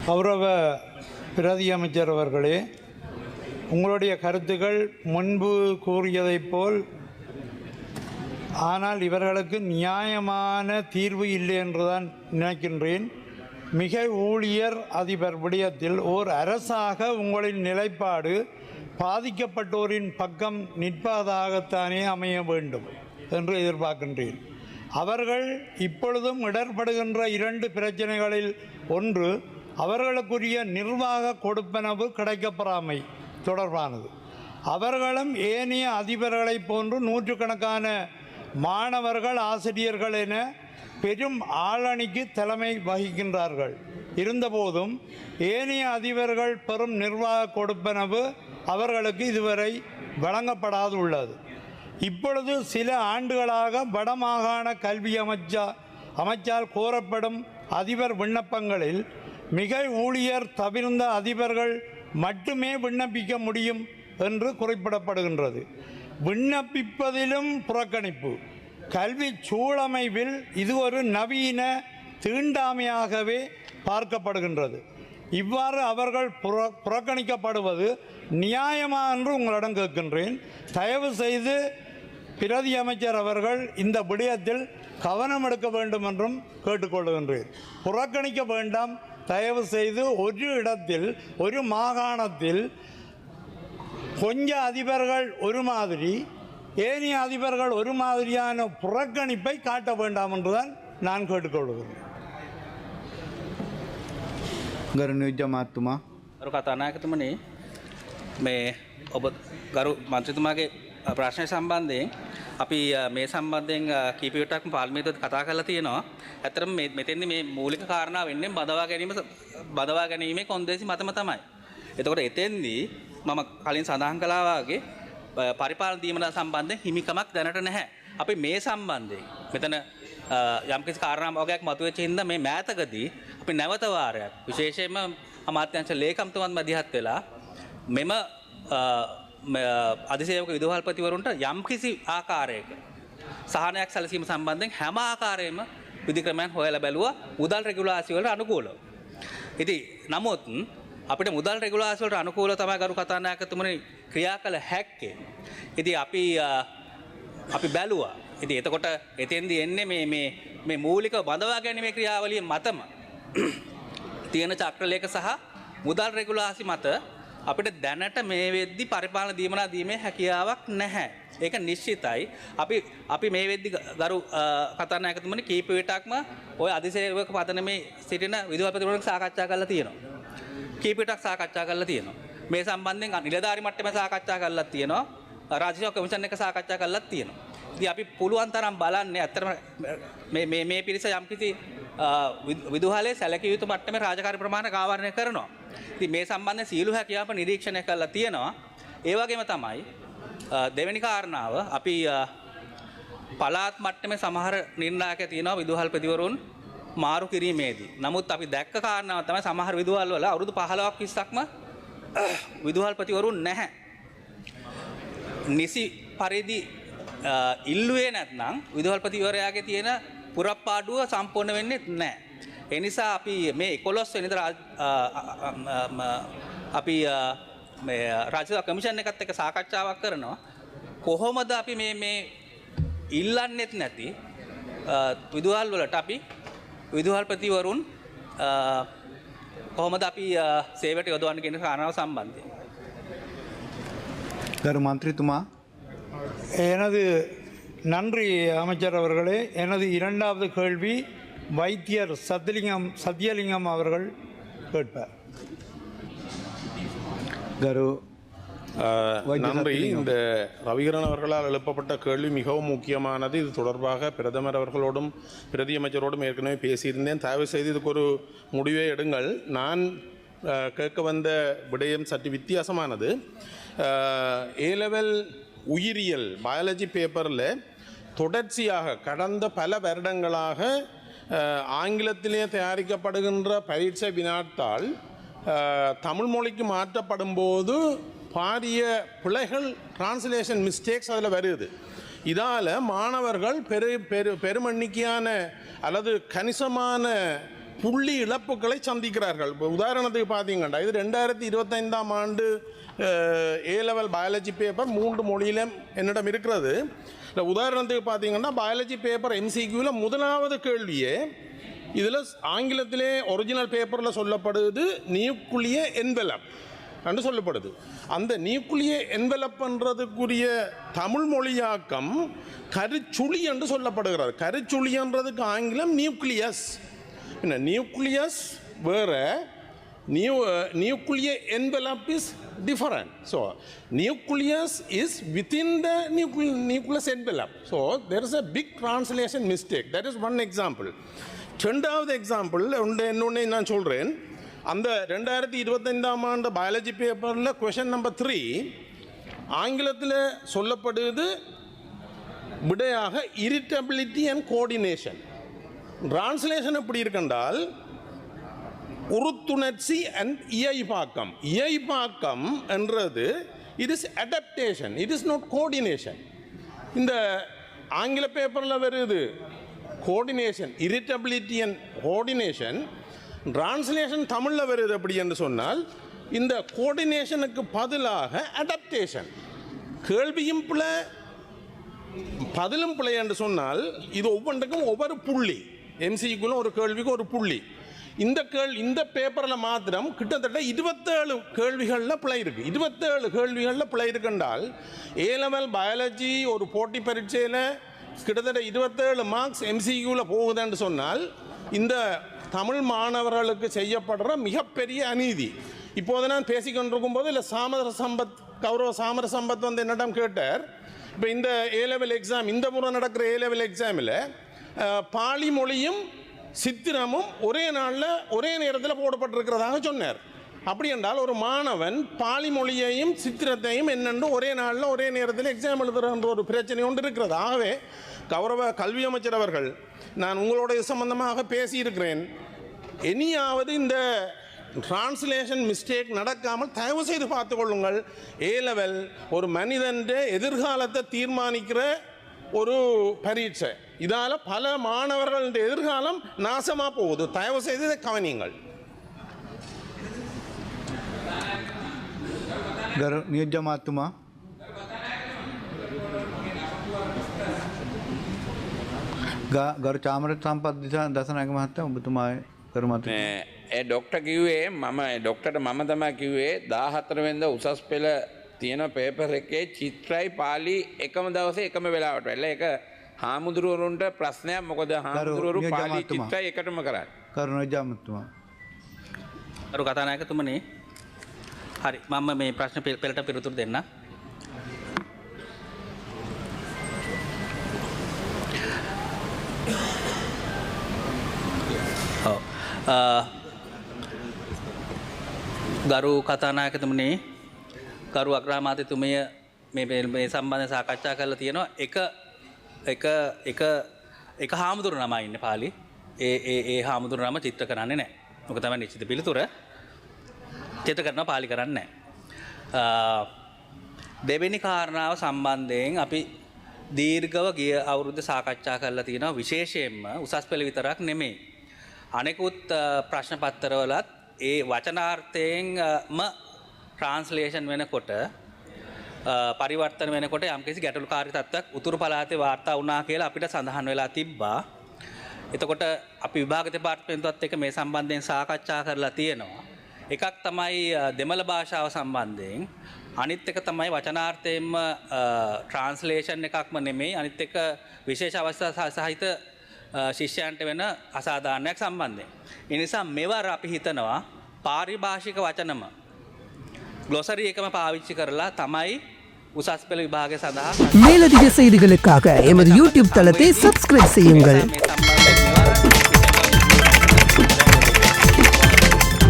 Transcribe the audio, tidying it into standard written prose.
கௌரவ பிரதி அமைச்சர் அவர்களே, உங்களுடைய கருத்துக்கள் முன்பு கூறியதைப் போல், ஆனால் இவர்களுக்கு நியாயமான தீர்வு இல்லை என்றுதான் நினைக்கின்றேன். மிக ஊழியர் அதிபர் விடயத்தில் ஓர் அரசாக உங்களின் நிலைப்பாடு பாதிக்கப்பட்டோரின் பக்கம் நிற்பதாகத்தானே அமைய வேண்டும் என்று எதிர்பார்க்கின்றேன். அவர்கள் இப்பொழுதும் இடர்படுகின்ற இரண்டு பிரச்சனைகளில் ஒன்று அவர்களுக்குரிய நிர்வாக கொடுப்பனவு கிடைக்கப்பெறாமை தொடர்பானது. அவர்களும் ஏனைய அதிபர்களைப் போன்று நூற்றுக்கணக்கான மாணவர்கள், ஆசிரியர்கள் என பெரும் ஆளணிக்கு தலைமை வகிக்கின்றார்கள். இருந்தபோதும் ஏனைய அதிபர்கள் பெறும் நிர்வாக கொடுப்பனவு அவர்களுக்கு இதுவரை வழங்கப்படாது உள்ளது. இப்பொழுது சில ஆண்டுகளாக வடமாகாண கல்வி அமைச்சால் கோரப்படும் அதிபர் விண்ணப்பங்களில் மிக ஊழியர் தவிர்ந்த அதிபர்கள் மட்டுமே விண்ணப்பிக்க முடியும் என்று குறிப்பிடப்படுகின்றது. விண்ணப்பிப்பதிலும் புறக்கணிப்பு. கல்வி சூழமைவில் இது ஒரு நவீன தீண்டாமையாகவே பார்க்கப்படுகின்றது. இவ்வாறு அவர்கள் புறக்கணிக்கப்படுவது நியாயமா என்று உங்களிடம் கேட்கின்றேன். தயவு செய்து பிரதி அமைச்சர் அவர்கள் இந்த விடயத்தில் கவனம் எடுக்க வேண்டும் என்றும் கேட்டுக்கொள்கின்றேன். புறக்கணிக்க வேண்டாம். தயவு செய்து ஒரு இடத்தில், ஒரு மாகாணத்தில் கொஞ்சம் அதிபர்கள் ஒரு மாதிரி, ஏனைய அதிபர்கள் ஒரு மாதிரியான புறக்கணிப்பை காட்ட வேண்டாம் என்றுதான் நான் கேட்டுக்கொள்கிறேன். ගරු කතානායකතුමනි, මේ ඔබ ගරු මන්ත්‍රීතුමාගේ ප්‍රශ්නය සම්බන්ධයෙන් අපි මේ සම්බන්ධයෙන් කීප විටක්ම පාර්ලිමේන්තුවට කතා කරලා තියෙනවා. ඇත්තටම මෙතෙන්දි මේ මූලික කාරණා වෙන්නේ බදවා ගැනීමේ කොන්දේසි මතම තමයි. එතකොට එතෙන්දි මම කලින් සඳහන් කළා වගේ පරිපාලන දීමනා සම්බන්ධයෙන් හිමිකමක් දැනට නැහැ. අපි මේ සම්බන්ධයෙන් මෙතන යම්කිසි කාරණා වගේක් මතුවෙච්ච හින්දා මේ මෑතකදී අපි නැවත වාරයක් විශේෂයෙන්ම අමාත්‍යාංශ ලේකම්තුමන් මැදිහත් වෙලා මෙම අධිසේවක විදුහල්පතිවරුන්ට යම්කිසි ආකාරයක සහනයක් සැලසීම සම්බන්ධයෙන් හැම ආකාරයෙන්ම විධික්‍රමයන් හොයලා බැලුවා මුදල් රෙගුලාසි වලට අනුකූලව. ඉතින් නමුත් අපිට මුදල් රෙගුලාසි වලට අනුකූලව තමයි ගරු කතානායකතුමනි ක්‍රියා කළ හැක්කේ. ඉතින් අපි බැලුවා. ඉතින් එතකොට එතෙන්දී එන්නේ මේ මූලික බඳවා ගැනීමේ ක්‍රියාවලිය මතම තියෙන චක්‍රලේඛ සහ මුදල් රෙගුලාසි මත අපිට දැනට මේ වෙද්දි පරිපාලන දීමනා දීමේ හැකියාවක් නැහැ. ඒක නිශ්චිතයි. අපි මේ වෙද්දි ගරු කතානායකතුමනි කීප විටක්ම ওই අධිසේවක පදනමේ සිටින විදුහල්පතිවරුන්ට සාකච්ඡා කරලා තියෙනවා. කීප විටක් සාකච්ඡා කරලා තියෙනවා. මේ සම්බන්ධයෙන් නිලධාරි මට්ටමේ සාකච්ඡා කරලා තියෙනවා. රාජ්‍ය කමිෂන් එක සාකච්ඡා කරලා තියෙනවා. ඉතින් අපි පුළුවන් තරම් බලන්නේ අත්‍තරම මේ පිරිස යම්කිසි විදුහලේ සැලකිය යුතු මට්ටමේ රාජකාරී ප්‍රමාණය ආවරණය කරනවා. ඉතින් මේ සම්බන්ධයෙන් සීළු හැකියාව නිරීක්ෂණය කරලා තියෙනවා. ඒ වගේම තමයි දෙවෙනි කාරණාව අපි පළාත් මට්ටමේ සමහර නිර්ණායක තියෙනවා විදුහල්පතිවරුන් මාරු කිරීමේදී. නමුත් අපි දැක්ක කාරණාව තමයි සමහර විදුහල් වල අවුරුදු 15ක් 20ක්ම විදුහල්පතිවරුන් නැහැ. නිසි පරිදි ඉල්ලුවේ නැත්නම් විදුහල්පතිවරයාගේ තියෙන පුරප්පාඩුව සම්පූර්ණ වෙන්නේ නැහැ. ඒ නිසා අපි මේ 11 වෙනිදා අපි මේ රාජ්‍ය කමිෂන් එකත් එක්ක සාකච්ඡාවක් කරනවා. කොහොමද අපි මේ ඉල්ලන්නෙත් නැති විදුහල් වලට අපි විදුහල්පතිවරුන් කොහොමද අපි සේවයට යොදවන්නේ කියන කාරණාව සම්බන්ධයෙන්. கரு மந்திரித்துமா, எனது நன்றி அமைச்சர் அவர்களே. எனது இரண்டாவது கேள்வி வைத்தியர் சத்யலிங்கம் அவர்கள் கேட்பார். நன்றி. இந்த ரவிகரன் அவர்களால் எழுப்பப்பட்ட கேள்வி மிகவும் முக்கியமானது. இது தொடர்பாக பிரதமர் அவர்களோடும் பிரதி அமைச்சரோடும் ஏற்கனவே பேசியிருந்தேன். தயவு செய்து இதுக்கு ஒரு முடிவை எடுங்கள். நான் கேட்க வந்த விடயம் சற்று வித்தியாசமானது. ஏ லெவல் உயிரியல் பயாலஜி பேப்பரில் தொடர்ச்சியாக கடந்த பல வருடங்களாக ஆங்கிலத்திலே தயாரிக்கப்படுகின்ற பரீட்சை வினாத்தாள் தமிழ் மொழிக்கு மாற்றப்படும் போது பாரிய பிழைகள், டிரான்ஸ்லேஷன் மிஸ்டேக்ஸ் அதில் வருது. இதால் மாணவர்கள் பெருமெண்ணிக்கையான அல்லது கணிசமான புள்ளி இழப்புகளை சந்திக்கிறார்கள். இப்போ உதாரணத்துக்கு பார்த்தீங்கன்னா இது 2025ஆம் ஆண்டு A-level பயாலஜி பேப்பர் 3 மொழியிலும் என்னிடம் இருக்கிறது. இல்லை உதாரணத்துக்கு பார்த்தீங்கன்னா பயாலஜி பேப்பர் MCQவில் முதலாவது கேள்வியே இதில் ஆங்கிலத்திலே ஒரிஜினல் பேப்பரில் சொல்லப்படுது நியூக்ளியர் என்வெலப் என்று சொல்லப்படுது. அந்த நியூக்ளியர் என்வெலப்ன்றதுக்குரிய தமிழ் மொழியாக்கம் கருச்சுழி என்று சொல்லப்படுகிறது. கருச்சுழின்றதுக்கு ஆங்கிலம் நியூக்ளியஸ். என்ன நியூக்ளியஸ் வேறு, nuclear envelope is different. So nucleus is within the nucleus envelope. So there is a big translation mistake. That is one example. ரெண்டாவது எக்ஸாம்பிள் இன்னொன்று நான் சொல்கிறேன். அந்த 2025ஆம் ஆண்டு பயாலஜி பேப்பரில் கொஷன் நம்பர் 3 ஆங்கிலத்தில் சொல்லப்படுது விடையாக இரிட்டபிலிட்டி அண்ட் கோஆர்டினேஷன். டிரான்ஸ்லேஷன் எப்படி இருக்குன்றால் உறுத்துணர்ச்சி அண்ட் இயைபாக்கம். இயைபாக்கம் என்றது it is adaptation, it is not coordination. இந்த ஆங்கில பேப்பரில் வருது coordination, irritability and coordination. Translation தமிழில் வருது அப்படி என்று சொன்னால் இந்த கோஆர்டினேஷனுக்கு பதிலாக அடாப்டேஷன். கேள்வியும் பிள்ளை பதிலும் பிள்ளை என்று சொன்னால் இது ஒவ்வொன்றுக்கும் ஒவ்வொரு புள்ளி. MCQல ஒரு கேள்விக்கு ஒரு புள்ளி. இந்த பேப்பரில் மாத்திரம் கிட்டத்தட்ட 27 கேள்விகளில் பிழை இருக்குது. 27 கேள்விகளில் பிழை இருக்குன்றால் A-level பயாலஜி ஒரு போட்டி பரீட்சையில் கிட்டத்தட்ட 27 மார்க்ஸ் MCQவில் போகுதுன்னு சொன்னால் இந்த தமிழ் மாணவர்களுக்கு செய்யப்படுற மிகப்பெரிய அநீதி. இப்போது நான் பேசிக்கொண்டிருக்கும் போது இல்லை கௌரவ சாமர சம்பத் வந்து என்னிடம் கேட்டார். இப்போ இந்த A-level எக்ஸாம், இந்த முறை நடக்கிற A-level எக்ஸாமில் பாலி மொழியும் சித்திரமும் ஒரே நாளில் ஒரே நேரத்தில் போடப்பட்டிருக்கிறதாக சொன்னார். அப்படி என்றால் ஒரு மாணவன் பாலி மொழியையும் சித்திரத்தையும் என்னென்று ஒரே நாளில் ஒரே நேரத்தில் எக்ஸாம் எழுதுகின்ற ஒரு பிரச்சனை ஒன்று இருக்கிறது. ஆகவே கௌரவ கல்வி அமைச்சர் அவர்கள், நான் உங்களுடைய சம்பந்தமாக பேசியிருக்கிறேன். இனியாவது இந்த டிரான்ஸ்லேஷன் மிஸ்டேக் நடக்காமல் தயவு செய்து பார்த்துக்கொள்ளுங்கள். A-level ஒரு மனிதன் எதிர்காலத்தை தீர்மானிக்கிற ஒரு பரீட்சை. இதால் பல மாணவர்களுடைய எதிர்காலம் நாசமாக போகுது. தயவு செய்து இதை கவனியுங்கள். නියෝජ්‍ය මහත්තුමා ගරු චාමර සම්පත් දසනායක මහත්තයා ඔබතුමාගේ කරු මත ඒ ඩොක්ටර් කිව්වේ මම ඩොක්ටර්ට මම තමයි කිව්වේ 14 වෙනිදා උසස් පෙළ තියෙන පේපර් එකේ චිත්‍රයි පාලි එකම දවසේ එකම වෙලාවට වෙලා ඒක හාමුදුරුවරුන්ට ප්‍රශ්නයක්. මොකද හාමුදුරුවරු පාලි චිත්‍රයි එකටම කරන්නේ. කරු නියෝජ්‍ය මහත්තුමා කරු කතානායකතුමනි, හරි මම මේ ප්‍රශ්න පෙළට පිළිතුරු දෙන්න. ගරු කතානායකතුමනි, ගරු අග්‍රාමාත්‍යතුමිය මේ සම්බන්ධ සාකච්ඡා කරලා තියෙනවා. එක හාමුදුරු නම ඉන්නේ පාලි. ඒ හාමුදුරු නම චිත්‍ර කරන්නේ නැහැ. මොක තමයි නිශ්චිත පිළිතුර. චිත්‍ර කරනවා, පාලි කරන්නේ නැහැ. දෙවෙනි කාරණාව සම්බන්ධයෙන් අපි දීර්ඝව ගිය අවුරුද්ද සාකච්ඡා කරලා තියෙනවා. විශේෂයෙන්ම උසස් පෙළ විතරක් නෙමෙයි, අනෙකුත් ප්‍රශ්න පත්‍රවලත් ඒ වචනාර්ථයෙන්ම ට්‍රාන්ස්ලේෂන් වෙනකොට පරිවර්තන වෙනකොට යම්කිසි ගැටලුකාරී තත්ත්වයක් උතුරු පළාතේ වාර්තා වුණා කියලා අපිට සඳහන් වෙලා තිබ්බා. එතකොට අපි විභාග දෙපාර්තමේන්තුවත් එක්ක මේ සම්බන්ධයෙන් සාකච්ඡා කරලා තියෙනවා. එකක් තමයි දෙමළ භාෂාව සම්බන්ධයෙන්, අනිත් එක තමයි වචනාර්ථයෙන්ම ට්‍රාන්ස්ලේෂන් එකක්ම නෙමෙයි, අනිත් එක විශේෂ අවස්ථා සහිත ශිෂ්‍යයන්ට වෙන අසාධාරණයක් සම්බන්ධයෙන්. ඒ නිසා මෙවර අපි හිතනවා පාරිභාෂික වචනම ග්ලොසරි එකම පාවිච්චි කරලා තමයි உசாஸ் பெல் விபாக சதா மேலதிக செய்திகளுக்காக எமது யூடியூப் தளத்தை சப்ஸ்கிரைப் செய்யுங்கள்.